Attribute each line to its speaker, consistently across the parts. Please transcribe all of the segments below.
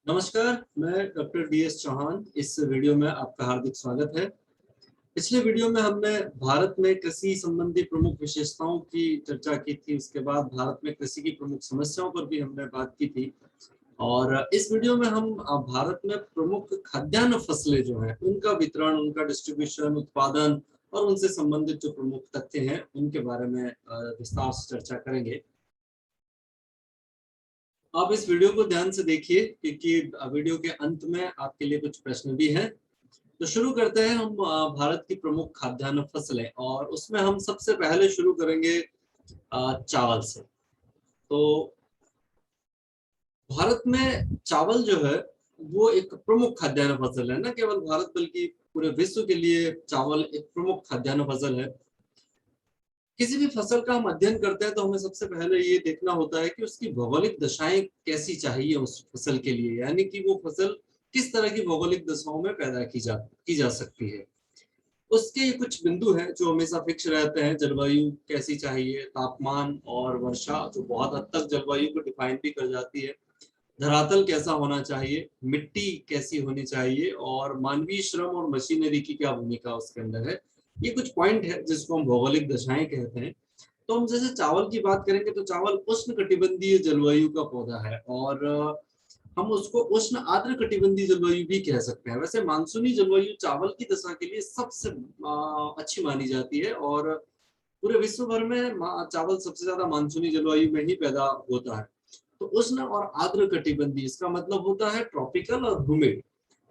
Speaker 1: नमस्कार, मैं doctor DS. Chauhan. इस वीडियो में आपका हार्दिक स्वागत है। पिछले वीडियो में हमने भारत में कृषि संबंधी प्रमुख विशेषताओं की चर्चा की थी। उसके बाद भारत में कृषि की प्रमुख समस्याओं पर भी हमने बात की थी। और इस वीडियो में हम भारत में प्रमुख खाद्यान्न फसलें जो हैं, उनका वितरण, उनका डिस्ट्रीब्यूशन, उत्पादन और उनसे संबंधित जो प्रमुख तथ्य हैं, उनके बारे में विस्तार से चर्चा करेंगे। आप इस वीडियो को ध्यान से देखिए क्योंकि वीडियो के अंत में आपके लिए कुछ प्रश्न भी हैं। तो शुरू करते हैं हम भारत की प्रमुख खाद्यान्न फसलें, और उसमें हम सबसे पहले शुरू करेंगे चावल से। तो भारत में चावल जो है वो एक प्रमुख खाद्यान्न फसल है। न केवल भारत बल्कि पूरे विश्व के लिए चावल एक प्रमुख खाद्यान्न फसल है। किसी भी फसल का हम अध्ययन करते हैं तो हमें सबसे पहले ये देखना होता है कि उसकी भौगोलिक दशाएं कैसी चाहिए उस फसल के लिए, यानी कि वो फसल किस तरह की भौगोलिक दशाओं में पैदा की जा सकती है। उसके कुछ बिंदु हैं जो हमेशा फिक्स रहते हैं। जलवायु कैसी चाहिए, तापमान और वर्षा जो बहुत हद तक जलवायु को डिफाइन भी कर जाती है। धरातल कैसा होना चाहिए, मिट्टी कैसी होनी चाहिए, और मानवीय श्रम और मशीनरी की क्या भूमिका उसके अंदर है। ये कुछ पॉइंट है जिसको हम भौगोलिक दशाएं कहते हैं। तो हम जैसे चावल की बात करेंगे तो चावल उष्ण कटिबंधीय जलवायु का पौधा है, और हम उसको उष्ण आर्द्र कटिबंधीय जलवायु भी कह सकते हैं। वैसे मानसूनी जलवायु चावल की दशा के लिए सबसे अच्छी मानी जाती है, और पूरे विश्व भर में चावल सबसे ज्यादा मानसूनी जलवायु में ही पैदा होता है। तो उष्ण और आर्द्र कटिबंधीय इसका मतलब होता है ट्रॉपिकल और ह्यूमिड।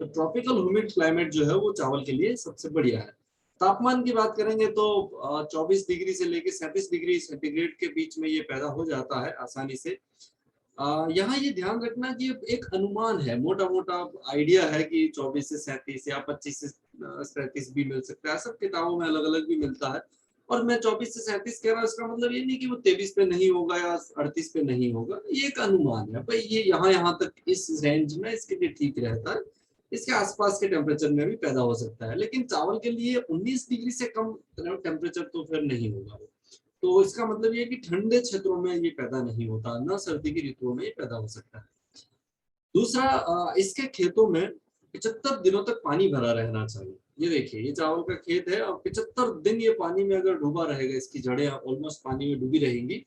Speaker 1: तो ट्रॉपिकल ह्यूमिड क्लाइमेट जो है वो चावल के लिए सबसे बढ़िया है। तापमान की बात करेंगे तो 24 डिग्री से लेकर 37 डिग्री सेंटीग्रेड के बीच में ये पैदा हो जाता है आसानी से। यहाँ ये ध्यान रखना कि एक अनुमान है, मोटा मोटा आइडिया है कि 24 से 37 या 25 से 37 भी मिल सकता है। सब किताबों में अलग अलग भी मिलता है। और मैं 24 से 37 कह रहा हूँ, इसका मतलब ये नहीं कि वो 23 पे नहीं होगा या 38 पे नहीं होगा। ये एक अनुमान है भाई, ये यहाँ तक इस रेंज में इसके लिए ठीक रहता है। इसके आसपास के टेम्परेचर में भी पैदा हो सकता है, लेकिन चावल के लिए 19 डिग्री से कम टेम्परेचर तो फिर नहीं होगा। तो इसका मतलब ये कि ठंडे क्षेत्रों में ये पैदा नहीं होता, ना सर्दी की ऋतुओं में ये पैदा हो सकता है। दूसरा, इसके खेतों में 75 दिनों तक पानी भरा रहना चाहिए। ये देखिए, ये चावल का खेत है और 75 दिन ये पानी में अगर डूबा रहेगा, इसकी जड़ें ऑलमोस्ट पानी में डूबी रहेंगी,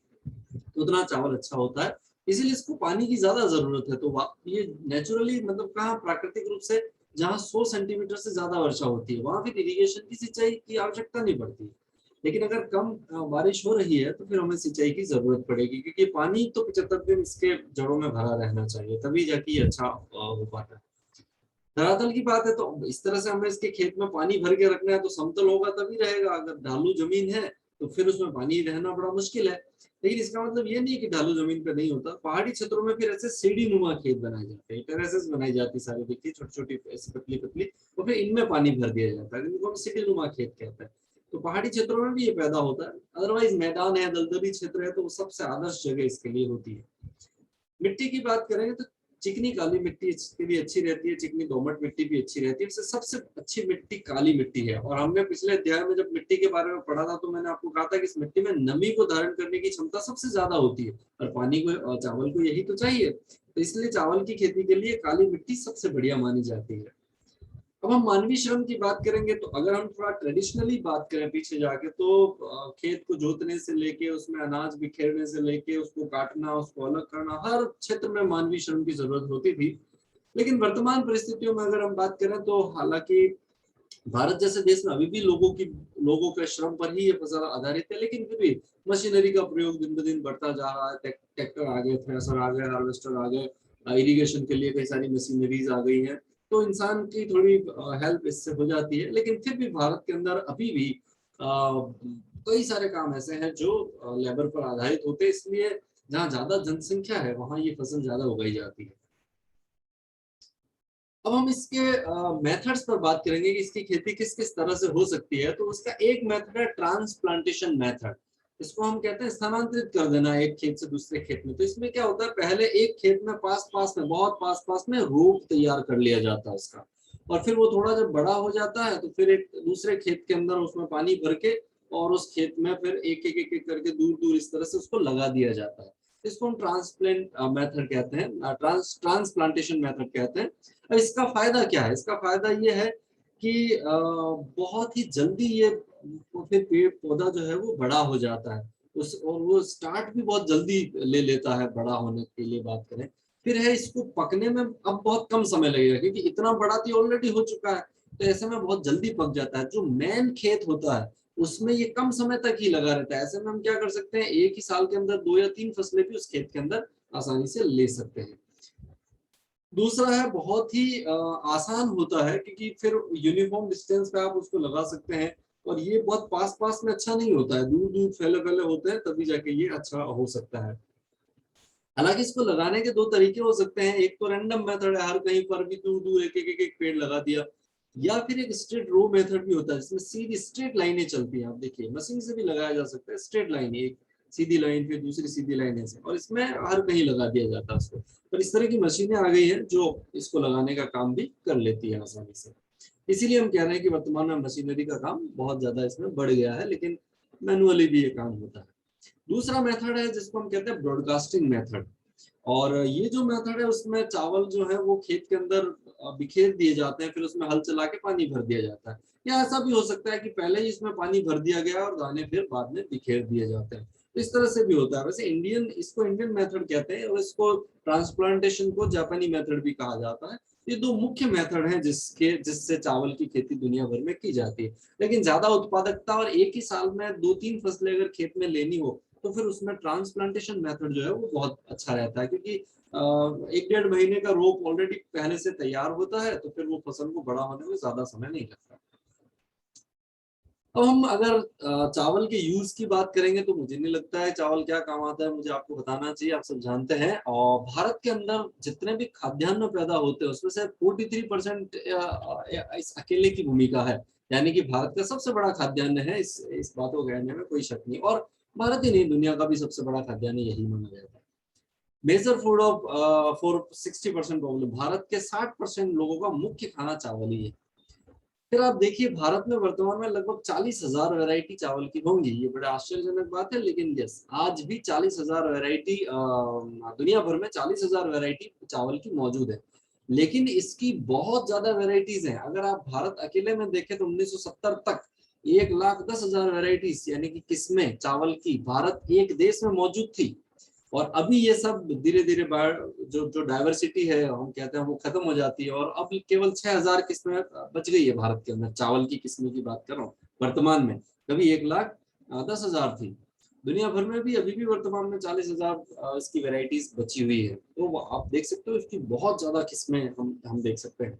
Speaker 1: तो उतना चावल अच्छा होता है। इसीलिए इसको पानी की ज्यादा जरूरत है। तो ये नेचुरली, मतलब कहाँ, प्राकृतिक रूप से जहाँ 100 सेंटीमीटर से ज्यादा वर्षा होती है वहां फिर इरिगेशन की, सिंचाई की आवश्यकता नहीं पड़ती। लेकिन अगर कम बारिश हो रही है तो फिर हमें सिंचाई की जरूरत पड़ेगी, क्योंकि पानी तो 75 दिन इसके जड़ों में भरा रहना चाहिए, तभी जाके ये अच्छा हो पाता है। धरातल की बात है तो इस तरह से हमें इसके खेत में पानी भर के रखना है, तो समतल होगा तभी रहेगा। अगर ढालू जमीन है तो फिर उसमें पानी रहना बड़ा मुश्किल है। लेकिन इसका मतलब ये नहीं कि ढालू जमीन पे नहीं होता। पहाड़ी क्षेत्रों में फिर ऐसे सीढ़ी नुमा खेत बनाए जाते हैं, टेरेसेस बनाई जाती है सारी, देखिए छोटी छोटी ऐसी पतली पतली, तो फिर इनमें पानी भर दिया जाता है, इनको हम सीढ़ी नुमा खेत कहते हैं। तो पहाड़ी क्षेत्रों में भी ये पैदा होता है। अदरवाइज मैदान है, दलदली क्षेत्र है, तो वो सबसे आदर्श जगह इसके लिए होती है। मिट्टी की बात करेंगे तो चिकनी काली मिट्टी इसके लिए अच्छी रहती है, चिकनी दोमट मिट्टी भी अच्छी रहती है। इससे सबसे अच्छी मिट्टी काली मिट्टी है। और हमने पिछले अध्याय में जब मिट्टी के बारे में पढ़ा था तो मैंने आपको कहा था कि इस मिट्टी में नमी को धारण करने की क्षमता सबसे ज्यादा होती है, और पानी को और चावल को यही तो चाहिए। तो इसलिए चावल की खेती के लिए काली मिट्टी सबसे बढ़िया मानी जाती है। अब हम मानवीय श्रम की बात करेंगे तो अगर हम थोड़ा ट्रेडिशनली बात करें पीछे जाके, तो खेत को जोतने से लेके, उसमें अनाज बिखेरने से लेके, उसको काटना, उसको अलग करना, हर क्षेत्र में मानवीय श्रम की जरूरत होती थी। लेकिन वर्तमान परिस्थितियों में अगर हम बात करें तो हालांकि भारत जैसे देश में अभी भी लोगों के श्रम पर ही ये फसल आधारित है, लेकिन फिर भी मशीनरी का प्रयोग दिन ब दिन बढ़ता जा रहा है। ट्रैक्टर आ गए, थ्रेसर आ गए, हार्वेस्टर आ गए, इरिगेशन के लिए कई सारी मशीनरीज आ गई हैं। तो इंसान की थोड़ी हेल्प इससे हो जाती है, लेकिन फिर भी भारत के अंदर अभी भी कई सारे काम ऐसे हैं जो लेबर पर आधारित होते हैं। इसलिए जहाँ ज्यादा जनसंख्या है वहां ये फसल ज्यादा उगाई जाती है। अब हम इसके मेथड्स पर बात करेंगे कि इसकी खेती किस किस तरह से हो सकती है। तो उसका एक मेथड है ट्रांसप्लांटेशन मेथड। इसको हम कहते हैं स्थानांतरित कर देना एक खेत से दूसरे खेत में। तो इसमें क्या होता है, पहले एक खेत में पास पास में, बहुत पास पास में रोप तैयार कर लिया जाता है उसका, और फिर वो थोड़ा जब बड़ा हो जाता है तो फिर एक दूसरे खेत के अंदर उसमें पानी भर के, और उस खेत में फिर एक एक एक, एक करके दूर दूर इस तरह से उसको लगा दिया जाता है। इसको हम ट्रांसप्लांट मेथड कहते हैं, ट्रांसप्लांटेशन मेथड कहते हैं। अब इसका फायदा क्या है? इसका फायदा ये है कि बहुत ही जल्दी ये फिर पेड़ पौधा जो है वो बड़ा हो जाता है, उस और वो स्टार्ट भी बहुत जल्दी ले लेता है बड़ा होने के लिए बात करें। फिर है इसको पकने में अब बहुत कम समय लगेगा, क्योंकि इतना बड़ा तो ऑलरेडी हो चुका है, तो ऐसे में बहुत जल्दी पक जाता है। जो मेन खेत होता है उसमें ये कम समय तक ही लगा रहता है। ऐसे में हम क्या कर सकते हैं, एक ही साल के अंदर 2 या 3 फसलें भी उस खेत के अंदर आसानी से ले सकते हैं। दूसरा है बहुत ही आसान होता है, क्योंकि फिर यूनिफॉर्म डिस्टेंस पे आप उसको लगा सकते हैं, और ये बहुत पास पास में अच्छा नहीं होता है, दूर दूर फैले फैले होते हैं, तभी जाके ये अच्छा हो सकता है। हालांकि इसको लगाने के दो तरीके हो सकते हैं, एक तो रैंडम मेथड है, हर कहीं पर भी दूर दूर एक पेड़ लगा दिया, या फिर एक स्ट्रेट रो मेथड भी होता है जिसमें सीधी स्ट्रेट लाइनें चलती हैं। आप देखिए मशीन से भी लगाया जा सकता है, स्ट्रेट लाइन, एक सीधी लाइन फिर दूसरी सीधी लाइन ऐसे, और इसमें हर कहीं लगा दिया जाता है उसको। पर इस तरह की मशीनें आ गई हैं जो इसको लगाने का काम भी कर लेती है आसानी से। इसीलिए हम कह रहे हैं कि वर्तमान में मशीनरी का काम बहुत ज्यादा इसमें बढ़ गया है, लेकिन मैनुअली भी ये काम होता है। दूसरा मेथड है जिसको हम कहते हैं ब्रॉडकास्टिंग मेथड, और ये जो मेथड है उसमें चावल जो है वो खेत के अंदर बिखेर दिए जाते हैं, फिर उसमें हल चला के पानी भर दिया जाता है। या ऐसा भी हो सकता है कि पहले ही इसमें पानी भर दिया गया और दाने फिर बाद में बिखेर दिए जाते हैं, तो इस तरह से भी होता है। वैसे इसको इंडियन मेथड कहते हैं, और इसको ट्रांसप्लांटेशन को जापानी मेथड भी कहा जाता है। ये दो मुख्य मेथड हैं जिससे चावल की खेती दुनिया भर में की जाती है। लेकिन ज्यादा उत्पादकता और एक ही साल में 2-3 फसलें अगर खेत में लेनी हो, तो फिर उसमें ट्रांसप्लांटेशन मेथड जो है वो बहुत अच्छा रहता है, क्योंकि 1-1.5 महीने का रोप ऑलरेडी पहले से तैयार होता है, तो फिर वो फसल को बड़ा होने में ज्यादा समय नहीं लगता। अब हम अगर चावल के यूज की बात करेंगे, तो मुझे नहीं लगता है चावल क्या काम आता है मुझे आपको बताना चाहिए, आप सब जानते हैं। और भारत के अंदर जितने भी खाद्यान्न पैदा होते हैं उसमें से 43% इस अकेले की भूमिका है। यानी कि भारत का सबसे बड़ा खाद्यान्न है, इस बात को कहने में कोई शक नहीं। और भारत ही नहीं, दुनिया का भी सबसे बड़ा खाद्यान्न यही माना जाता है। Major food of for 60% population, भारत के 60% लोगों का मुख्य खाना चावल ही है। फिर आप देखिए भारत में वर्तमान में लगभग 40,000 वैरायटी चावल की होंगी। ये बड़ा आश्चर्यजनक बात है, लेकिन यस, आज भी 40,000 वैरायटी, दुनिया भर में 40,000 वैरायटी चावल की मौजूद है। लेकिन इसकी बहुत ज्यादा वैरायटीज हैं। अगर आप भारत अकेले में देखें तो 1970 तक 1,10,000 वैरायटीज यानी कि किस्में चावल की भारत एक देश में मौजूद थी। और अभी ये सब धीरे धीरे जो जो डाइवर्सिटी है हम कहते हैं वो खत्म हो जाती है, और अब केवल 6,000 किस्में बच गई है भारत के अंदर। चावल की किस्में की बात कर रहा हूँ वर्तमान में, कभी 1,10,000 थी। दुनिया भर में भी अभी भी वर्तमान में 40,000 इसकी वेराइटीज बची हुई है। तो आप देख सकते हो इसकी बहुत ज्यादा किस्में हम देख सकते हैं।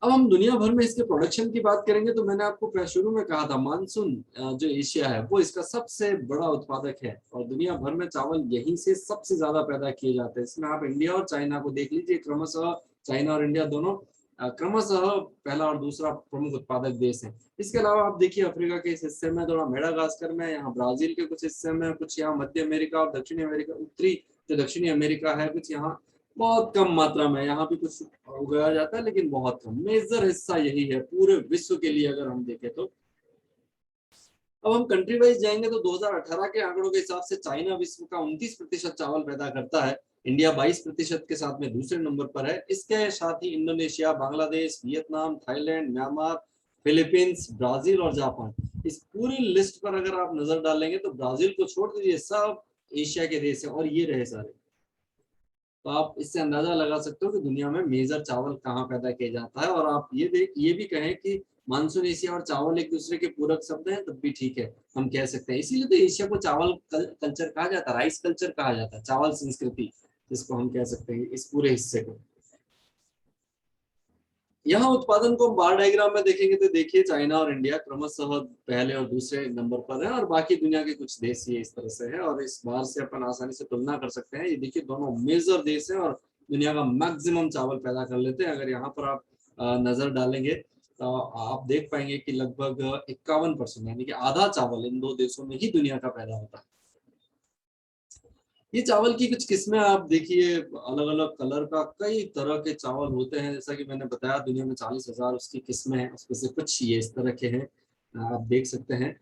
Speaker 1: अब हम दुनिया भर में इसके प्रोडक्शन की बात करेंगे, तो मैंने आपको शुरू में कहा था मानसून जो एशिया है वो इसका सबसे बड़ा उत्पादक है, और दुनिया भर में चावल यहीं से सबसे ज्यादा पैदा किए जाते हैं। इसमें आप इंडिया और चाइना को देख लीजिए, क्रमशः चाइना और इंडिया दोनों क्रमशः पहला और दूसरा प्रमुख उत्पादक देश है। इसके अलावा आप देखिए अफ्रीका के इस हिस्से में, थोड़ा मेडागास्कर में, यहाँ ब्राजील के कुछ हिस्से में, कुछ यहाँ मध्य अमेरिका और दक्षिणी अमेरिका, उत्तरी जो दक्षिणी अमेरिका है, कुछ यहाँ बहुत कम मात्रा में, यहाँ भी कुछ उगाया जाता है लेकिन बहुत कम। मेजर हिस्सा यही है पूरे विश्व के लिए अगर हम देखें तो। अब हम कंट्री वाइज जाएंगे तो 2018 के आंकड़ों के हिसाब से चाइना विश्व का 29% चावल पैदा करता है। इंडिया 22% के साथ में दूसरे नंबर पर है। इसके साथ ही Indonesia, Bangladesh, Vietnam, Thailand, Myanmar, Philippines, Brazil और जापान। इस पूरी लिस्ट पर अगर आप नजर डालेंगे तो ब्राजील को छोड़ दीजिए, सब एशिया के देश है, और ये रहे सारे। तो आप इससे अंदाजा लगा सकते हो कि दुनिया में मेजर चावल कहाँ पैदा किया जाता है। और आप ये भी कहें कि मानसून एशिया और चावल एक दूसरे के पूरक शब्द हैं, तब भी ठीक है, हम कह सकते हैं। इसीलिए तो एशिया को चावल कल्चर कहा जाता है, राइस कल्चर कहा जाता है, चावल संस्कृति जिसको हम कह सकते हैं इस पूरे हिस्से को। यहाँ उत्पादन को हम बार डायग्राम में देखेंगे तो देखिए चाइना और इंडिया क्रमशः पहले और दूसरे नंबर पर है, और बाकी दुनिया के कुछ देश ये इस तरह से है। और इस बार से अपन आसानी से तुलना कर सकते हैं। ये देखिए दोनों मेजर देश हैं और दुनिया का मैक्सिमम चावल पैदा कर लेते हैं। अगर यहाँ पर आप नजर डालेंगे तो आप देख पाएंगे कि लगभग 51% यानी कि आधा चावल इन दो देशों में ही दुनिया का पैदा होता है। ये चावल की कुछ किस्में आप देखिए, अलग अलग कलर का कई तरह के चावल होते हैं। जैसा कि मैंने बताया दुनिया में 40,000 उसकी किस्में हैं, उसमें से कुछ ये इस तरह के हैं, आप देख सकते हैं।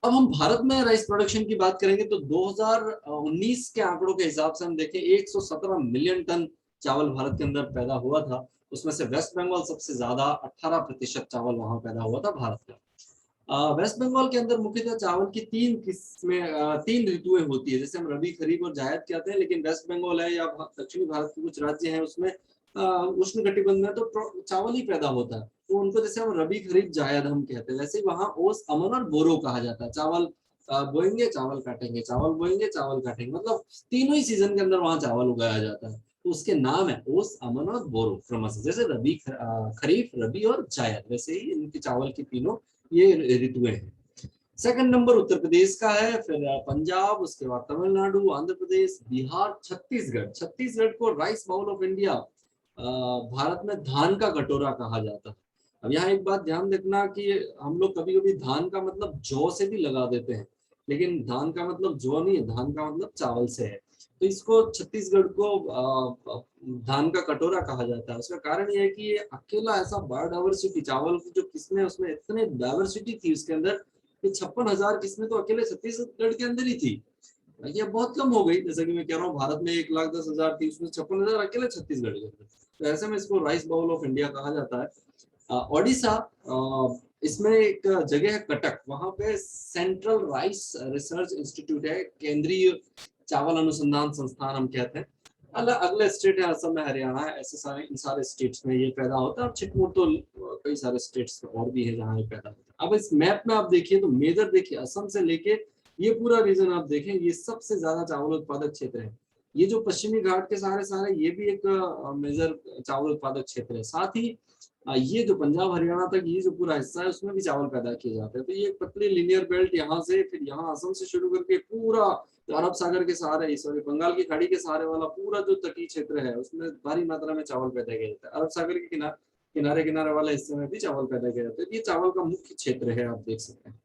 Speaker 1: अब हम भारत में राइस प्रोडक्शन की बात करेंगे तो 2019 के आंकड़ों के हिसाब से हम देखें 117 मिलियन टन चावल भारत के अंदर पैदा हुआ था। उसमें से वेस्ट बंगाल सबसे ज्यादा 18% चावल वहां पैदा हुआ था भारत का। वेस्ट बंगाल के अंदर मुख्यतः चावल की तीन किस्में, तीन ऋतुएं होती है, जैसे हम रबी, खरीफ और जायद कहते हैं। लेकिन वेस्ट बंगाल है या दक्षिणी भारत के कुछ राज्य हैं उसमें उष्ण कटिबंध में तो चावल ही पैदा होता है, तो उनको जैसे हम रबी, खरीफ, जायद हम कहते हैं, वैसे ही वहाँ ओस, अमन और बोरो कहा जाता है। चावल बोएंगे, चावल काटेंगे, चावल बोएंगे, चावल काटेंगे, मतलब तीनों ही सीजन के अंदर वहाँ चावल उगाया जाता है। तो उसके नाम है ओस, अमन और बोरो क्रमशः, जैसे रबी, खरीफ, रबी और जायद, वैसे ही इनके चावल की तीनों ये ऋतुएं हैं। सेकंड नंबर उत्तर प्रदेश का है, फिर पंजाब, उसके बाद तमिलनाडु, आंध्र प्रदेश, बिहार, छत्तीसगढ़। छत्तीसगढ़ को rice bowl of India, Bharat में धान का कटोरा कहा जाता है। अब यहाँ एक बात ध्यान रखना कि हम लोग कभी कभी धान का मतलब जौ से भी लगा देते हैं, लेकिन धान का मतलब जौ नहीं है, धान का मतलब चावल से है। तो इसको छत्तीसगढ़ को धान का कटोरा कहा जाता है। उसका कारण यह है कि ये अकेला ऐसा बायोडाइवर्सिटी, चावल की जो किस्में उसमें इतने डाइवर्सिटी थी उसके अंदर, ये 56,000 किस्में तो अकेले छत्तीसगढ़ के अंदर ही थी। ये बहुत कम हो गई, जैसा कि मैं कह रहा हूँ भारत में 1,10,000 थी, उसमें 56,000 अकेले छत्तीसगढ़ के अंदर। तो ऐसे में इसको राइस बाउल ऑफ इंडिया कहा जाता है। ओडिशा, इसमें एक जगह है कटक, वहां पे सेंट्रल राइस रिसर्च इंस्टीट्यूट है, केंद्रीय चावल अनुसंधान संस्थान हम कहते हैं। अगले स्टेट है असम है, हरियाणा है, ऐसे सारे इन सारे स्टेट्स में ये पैदा होता है। और छिटमुट तो कई सारे स्टेट्स और भी है जहाँ ये पैदा होता है। अब इस मैप में आप देखिए तो मेजर देखिए, असम से लेके ये पूरा रीजन आप देखें, ये सबसे ज्यादा चावल उत्पादक क्षेत्र है। ये जो पश्चिमी घाट के सारे सारे ये भी एक मेजर चावल उत्पादक क्षेत्र है। साथ ही ये जो पंजाब हरियाणा तक ये जो पूरा हिस्सा है उसमें भी चावल पैदा किए जाते हैं। तो ये पतली लिनियर बेल्ट यहाँ से फिर यहाँ असम से शुरू करके पूरा अरब सागर के सहारे, सॉरी बंगाल की खाड़ी के सहारे वाला पूरा जो तटीय क्षेत्र है उसमें भारी मात्रा में चावल पैदा किया जाता है। अरब सागर के किनारे किनारे वाले हिस्से में भी चावल पैदा किया जाता है। ये चावल का मुख्य क्षेत्र है, आप देख सकते हैं।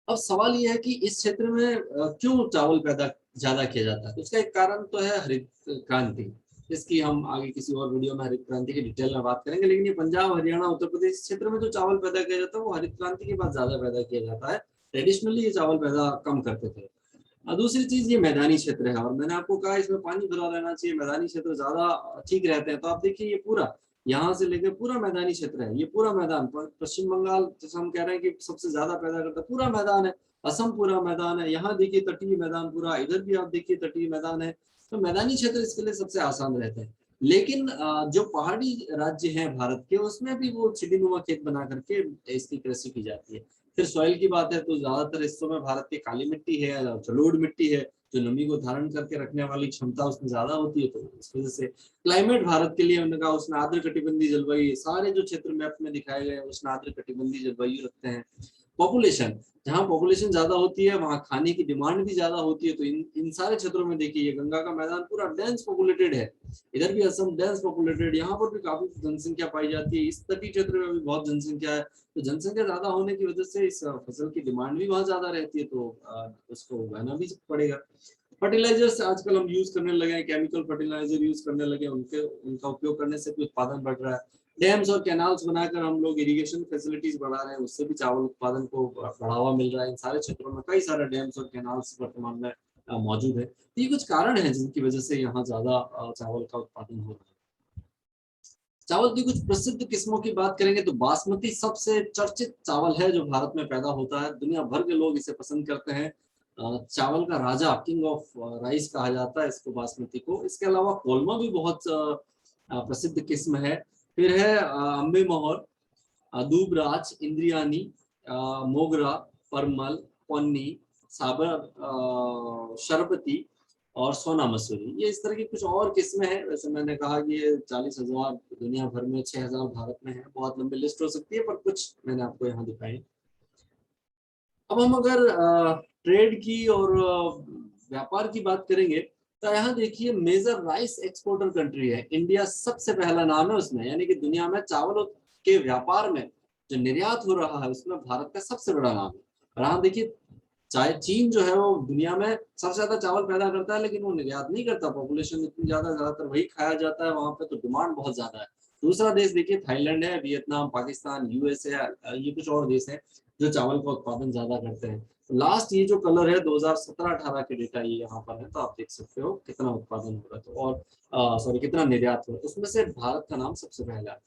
Speaker 1: अब सवाल यह है कि इस क्षेत्र में क्यों चावल पैदा ज्यादा किया जाता है। तो उसका एक कारण तो है हरित क्रांति, इसकी हम आगे किसी और वीडियो में हरित क्रांति की डिटेल में बात करेंगे। लेकिन ये पंजाब, हरियाणा, उत्तर प्रदेश क्षेत्र में जो चावल पैदा किया जाता है वो हरित क्रांति के बाद ज्यादा पैदा किया जाता है। ट्रेडिशनली ये चावल पैदा कम करते थे। दूसरी चीज ये मैदानी क्षेत्र है, और मैंने आपको कहा इसमें पानी भरा रहना चाहिए, मैदानी क्षेत्र ज्यादा ठीक रहते हैं। तो आप देखिए ये पूरा यहाँ से लेकर पूरा मैदानी क्षेत्र है, ये पूरा मैदान पश्चिम बंगाल जैसे हम कह रहे हैं कि सबसे ज्यादा पैदा करता है, पूरा मैदान है। असम पूरा मैदान है, यहाँ देखिए तटीय मैदान पूरा, इधर भी आप देखिए तटीय मैदान है। तो मैदानी क्षेत्र इसके लिए सबसे आसान रहते हैं। लेकिन जो पहाड़ी राज्य हैं भारत के, उसमें भी वो सीढ़ीनुमा खेत बना करके इसकी कृषि की जाती है। फिर सॉइल की बात है तो ज्यादातर हिस्सों में भारत की काली मिट्टी है, जलोढ़ मिट्टी है, जो नमी को धारण करके रखने वाली क्षमता उसमें ज्यादा होती है। तो इस वजह से क्लाइमेट भारत के लिए उन्होंने कहा उष्ण आर्द्र कटिबंधीय जलवायु, सारे जो क्षेत्र मैप में दिखाए गए उष्ण आर्द्र कटिबंधीय जलवायु रखते हैं। पॉपुलेशन, जहाँ पॉपुलेशन ज्यादा होती है वहाँ खाने की डिमांड भी ज्यादा होती है। तो इन सारे क्षेत्रों में देखिए ये गंगा का मैदान पूरा डेंस पॉपुलेटेड है, इधर भी असम डेंस पॉपुलेटेड, यहाँ पर भी काफी जनसंख्या पाई जाती है, इस तटीय क्षेत्र में भी बहुत जनसंख्या है। तो जनसंख्या ज्यादा होने की वजह से इस फसल की डिमांड भी वहाँ ज्यादा रहती है, तो उसको उगाना भी पड़ेगा। फर्टिलाइजर्स आजकल हम यूज करने लगे हैं, केमिकल फर्टिलाइजर यूज करने लगे, उनका उपयोग करने से भी उत्पादन बढ़ रहा है। डैम्स और कैनाल्स बनाकर हम लोग इरिगेशन फैसिलिटीज बढ़ा रहे हैं, उससे भी चावल उत्पादन को बढ़ावा मिल रहा है। इन सारे क्षेत्रों में कई सारे डैम्स और कैनाल्स वर्तमान में मौजूद है। तो ये कुछ कारण है जिनकी वजह से यहाँ ज्यादा चावल का उत्पादन हो रहा है। चावल की कुछ प्रसिद्ध किस्मों की बात करेंगे तो बासमती सबसे चर्चित चावल है जो भारत में पैदा होता है, दुनिया भर के लोग इसे पसंद करते हैं। चावल का राजा, किंग ऑफ राइस कहा जाता है इसको, बासमती को। इसके अलावा कोलमा भी बहुत प्रसिद्ध किस्म है। फिर है अम्बे मोहर, दूबराज, इंद्रियानी, मोगरा, परमल, पन्नी, साबर, शरबती और सोना मसूरी, ये इस तरह की कुछ और किस्में हैं। वैसे मैंने कहा कि ये 40,000 दुनिया भर में, 6,000 भारत में है, बहुत लंबी लिस्ट हो सकती है, पर कुछ मैंने आपको यहाँ दिखाई। अब हम अगर ट्रेड की और व्यापार की बात करेंगे तो यहाँ देखिए मेजर राइस एक्सपोर्टर कंट्री है इंडिया, सबसे पहला नाम है उसमें, यानी कि दुनिया में चावल के व्यापार में जो निर्यात हो रहा है उसमें भारत का सबसे बड़ा नाम है। और यहाँ देखिए चाहे चीन जो है वो दुनिया में सबसे ज्यादा चावल पैदा करता है, लेकिन वो निर्यात नहीं करता, पॉपुलेशन इतनी ज्यादातर वही खाया जाता है वहां पे, तो डिमांड बहुत ज्यादा है। दूसरा देश देखिए थाईलैंड है, वियतनाम, पाकिस्तान, यूएसए, ये कुछ और देश है। जो चावल का उत्पादन ज्यादा करते हैं। लास्ट ये जो कलर है 2017-18 के डेटा ये यहाँ पर है, तो आप देख सकते हो कितना उत्पादन हो रहा है, तो और सॉरी कितना निर्यात हो रहा है, उसमें से भारत का नाम सबसे पहला है।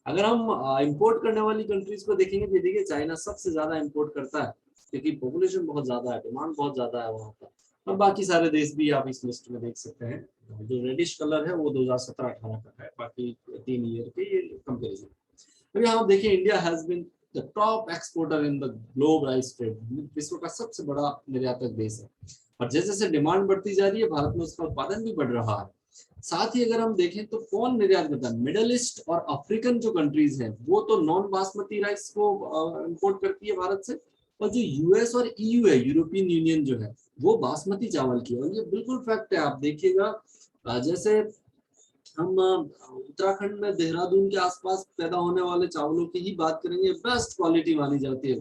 Speaker 1: अगर हम इंपोर्ट करने वाली कंट्रीज को देखेंगे तो देखिए चाइना सबसे ज्यादा इंपोर्ट करता है, क्योंकि पॉपुलेशन बहुत ज्यादा है, डिमांड बहुत ज्यादा है वहाँ पर। और बाकी सारे देश भी आप इस लिस्ट में देख सकते हैं। जो रेडिश कलर है वो 2017-18 का है, बाकी 3 ईयर के ये कंपेरिजन। अभी आप देखिए India has been the top exporter in the globe rice trade, विश्व का सबसे बड़ा निर्यातक देश है। और जैसे जैसे डिमांड बढ़ती जा रही है भारत में उसका उत्पादन भी बढ़ रहा है। साथ ही अगर हम देखें तो कौन निर्यात करता है, मिडल ईस्ट और अफ्रीकन जो कंट्रीज हैं वो तो नॉन बासमती राइस को इंपोर्ट करती है भारत से, और जो यूएस और ईयू है, यूरोपियन यूनियन जो है, वो बासमती चावल की। और ये बिल्कुल फैक्ट है, आप देखिएगा जैसे हम उत्तराखंड में देहरादून के आसपास पैदा होने वाले चावलों की ही बात करेंगे, बेस्ट क्वालिटी मानी जाती है,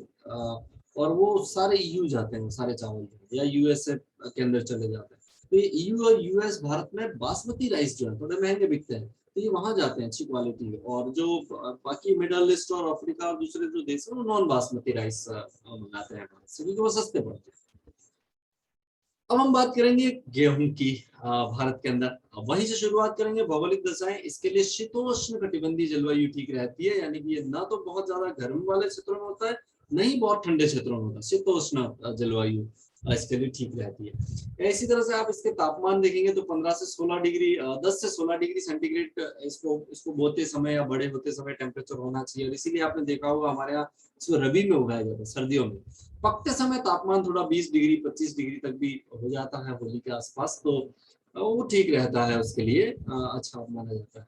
Speaker 1: और वो सारे ईयू जाते हैं, सारे चावल या यूएसए के अंदर चले जाते हैं। तो ये ईयू और यूएस भारत में बासमती राइस जो है थोड़े महंगे बिकते हैं, तो ये वहां जाते हैं अच्छी क्वालिटी, और जो बाकी मिडल ईस्ट और अफ्रीका और दूसरे जो देश है वो नॉन बासमती राइस मंगाते हैं भारत से, क्योंकि वो सस्ते पड़ते हैं। अब हम बात करेंगे गेहूं की भारत के अंदर। वहीं से शुरुआत करेंगे, भौगोलिक दशाएं इसके लिए शीतोष्ण कटिबंधीय जलवायु ठीक रहती है, यानी कि ये ना तो बहुत ज्यादा गर्मी वाले क्षेत्रों में होता है, नहीं बहुत ठंडे क्षेत्रों में होता है, शीतोष्ण जलवायु इसके लिए ठीक रहती है। इसी तरह से आप इसके तापमान देखेंगे तो 15 से 16 डिग्री 10 से 16 डिग्री सेंटीग्रेड इसको बोते समय या बड़े होते समय टेम्परेचर होना चाहिए। और इसीलिए आपने देखा होगा हमारे यहाँ इसको रबी में उगाया जाता है, सर्दियों में। पकते समय तापमान थोड़ा 20 डिग्री 25 डिग्री तक भी हो जाता है होली के आसपास, तो वो ठीक रहता है, उसके लिए अच्छा माना जाता है।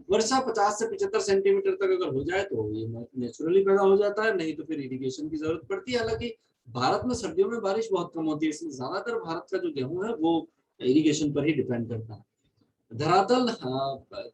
Speaker 1: वर्षा 50 से 75 सेंटीमीटर तक अगर हो जाए तो ये नेचुरली पैदा हो जाता है, नहीं तो फिर इरिगेशन की जरूरत पड़ती है। हालांकि भारत में सर्दियों में बारिश बहुत कम होती है, इसलिए ज्यादातर भारत का जो गेहूं है वो इरिगेशन पर ही डिपेंड करता है। धरातल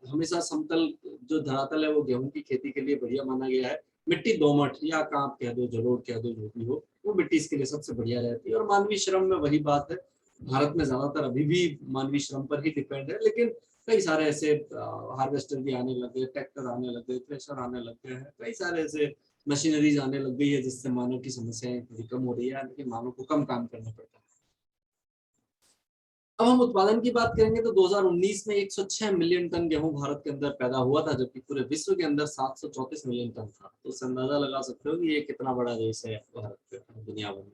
Speaker 1: हमेशा समतल जो धरातल है वो गेहूं की खेती के लिए बढ़िया माना गया है। मिट्टी दोमट या कांप कह दो, जलोढ़ कह दो, जो भी हो, वो मिट्टी इसके लिए सबसे बढ़िया रहती है। और मानवीय श्रम में वही बात है, भारत में ज्यादातर अभी भी मानवीय श्रम पर ही डिपेंड है, लेकिन कई सारे ऐसे हार्वेस्टर भी आने लग गए, ट्रैक्टर आने लग गए, थ्रेशर आने लग गए हैं, कई सारे ऐसे मशीनरीज आने लग गई है, जिससे मानव की समस्याएं थोड़ी कम हो रही है, लेकिन मानव को कम काम करना पड़ता है। अब हम उत्पादन की बात करेंगे तो 2019 में 106 मिलियन टन गेहूं भारत के अंदर पैदा हुआ था, जबकि पूरे विश्व के अंदर 734 मिलियन टन था। तो उससे अंदाजा लगा सकते हो कि ये कितना बड़ा देश है भारत दुनिया भर में।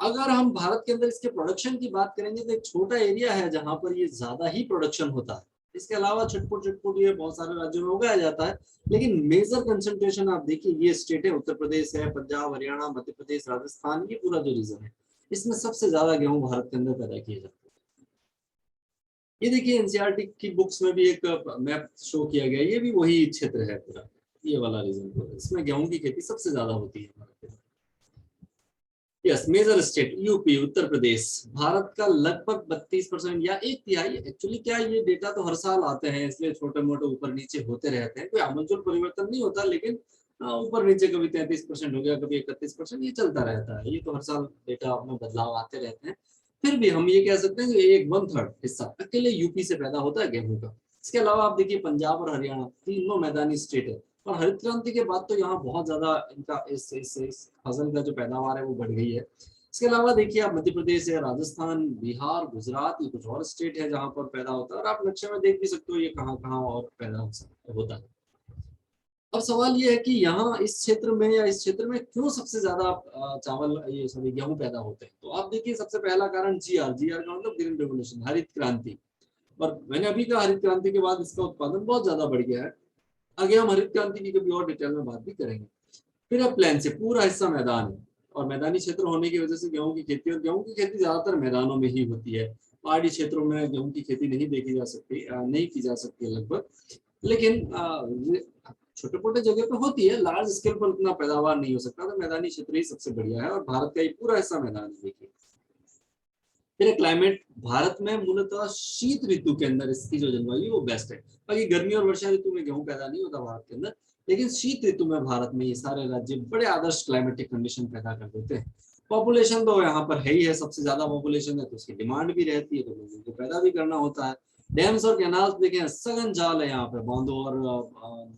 Speaker 1: अगर हम भारत के अंदर इसके प्रोडक्शन की बात करेंगे तो एक छोटा एरिया है जहां पर ये ज्यादा ही प्रोडक्शन होता है। इसके अलावा छटपुट छटपुट ये बहुत सारे राज्यों में उगाया जाता है, लेकिन मेजर कंसंट्रेशन आप देखिए ये स्टेट है, उत्तर प्रदेश है, पंजाब, हरियाणा, मध्य प्रदेश, राजस्थान, ये पूरा जो रीजन है इसमें सबसे ज्यादा गेहूं भारत के अंदर पैदा किए जाते हैं। ये देखिए एनसीईआरटी की बुक्स में भी एक मैप शो किया गया, ये भी वही क्षेत्र है पूरा, ये वाला रीजन, इसमें गेहूं की खेती सबसे ज्यादा होती है भारत के अंदर। Yes, major state UP, Uttar Pradesh, Bharat का लगभग 32% या एक तिहाई। एक्चुअली क्या ये डेटा तो हर साल आते हैं, इसलिए छोटे मोटे ऊपर नीचे होते रहते हैं, कोई आमूल परिवर्तन नहीं होता, लेकिन ऊपर नीचे कभी 33% हो गया, कभी 31%, ये चलता रहता है। ये तो हर साल डेटा में बदलाव आते रहते हैं। फिर भी हम ये कह सकते हैं कि एक 1/3 हिस्सा अकेले यूपी से पैदा होता है गेहूं का। इसके अलावा आप देखिए पंजाब और हरियाणा तीनों मैदानी स्टेट है, और हरित क्रांति के बाद तो यहाँ बहुत ज्यादा इनका इस फसल का जो पैदावार है वो बढ़ गई है। इसके अलावा देखिए आप मध्य प्रदेश है, राजस्थान, बिहार, गुजरात, ये कुछ और स्टेट है जहाँ पर पैदा होता है, और आप नक्शे में देख भी सकते हो ये कहाँ कहाँ और पैदा होता है। अब सवाल ये है कि यहाँ इस क्षेत्र में या इस क्षेत्र में क्यों सबसे ज्यादा चावल ये सभी गेहूं पैदा होते हैं। तो आप देखिए सबसे पहला कारण जीआर का मतलब ग्रीन रेवोल्यूशन, हरित क्रांति। और मैंने अभी कहा हरित क्रांति के बाद इसका उत्पादन बहुत ज्यादा बढ़ गया है। आगे हम हरित क्रांति की कभी और डिटेल में बात भी करेंगे। फिर अब प्लेन से पूरा हिस्सा मैदान है, और मैदानी क्षेत्र होने की वजह से गेहूं की खेती, और गेहूं की खेती ज्यादातर मैदानों में ही होती है। पहाड़ी क्षेत्रों में गेहूं की खेती नहीं देखी जा सकती, नहीं की जा सकती लगभग, लेकिन छोटे मोटे जगह पे होती है, लार्ज स्केल पर उतना पैदावार नहीं हो सकता, तो मैदानी क्षेत्र ही सबसे बढ़िया है, और भारत का ये पूरा हिस्सा मैदान है। देखिए फिर क्लाइमेट, भारत में मूलतः शीत ऋतु के अंदर इसकी जो जलवायु वो बेस्ट है। बाकी गर्मी और वर्षा ऋतु में गेहूं पैदा नहीं होता भारत के अंदर, लेकिन शीत ऋतु में भारत में ये सारे राज्य बड़े आदर्श क्लाइमेटिक कंडीशन पैदा कर देते हैं। पॉपुलेशन तो यहाँ पर है ही है, सबसे ज्यादा पॉपुलेशन है, तो उसकी डिमांड भी रहती है, तो लोगों को पैदा भी करना होता है। डैम्स और कैनाल्स देखें, सघन जाल है यहाँ पे, बांधों और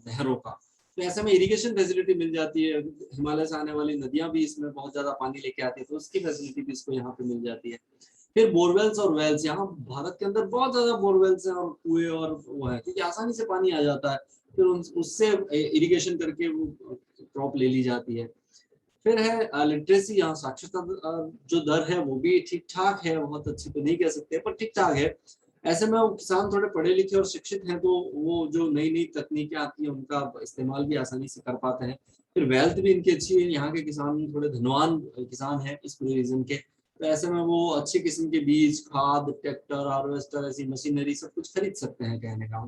Speaker 1: नहरों का, तो ऐसे में इरिगेशन फैसिलिटी मिल जाती है, हिमालय से आने वाली नदियां भी इसमें बहुत ज्यादा पानी लेके आती है, तो उसकी फैसिलिटी भी इसको यहाँ पे मिल जाती है। फिर बोरवेल्स और वेल्स, यहाँ भारत के अंदर बहुत ज्यादा बोरवेल्स हैं और कुएं और वो है, क्योंकि आसानी से पानी आ जाता है, फिर उससे इरिगेशन करके वो क्रॉप ले ली जाती है। फिर है लिटरेसी, यहाँ साक्षरता जो दर है वो भी ठीक ठाक है, बहुत अच्छी तो नहीं कह सकते पर ठीक ठाक है। ऐसे में वो किसान थोड़े पढ़े लिखे और शिक्षित हैं, तो वो जो नई नई तकनीकें आती हैं उनका इस्तेमाल भी आसानी से कर पाते हैं। फिर वेल्थ भी इनकी अच्छी है, यहाँ के किसान थोड़े धनवान किसान हैं इस पूरे रीजन के, तो ऐसे में वो अच्छी किस्म के बीज, खाद, ट्रैक्टर, हार्वेस्टर, ऐसी मशीनरी सब कुछ खरीद सकते हैं कहने का।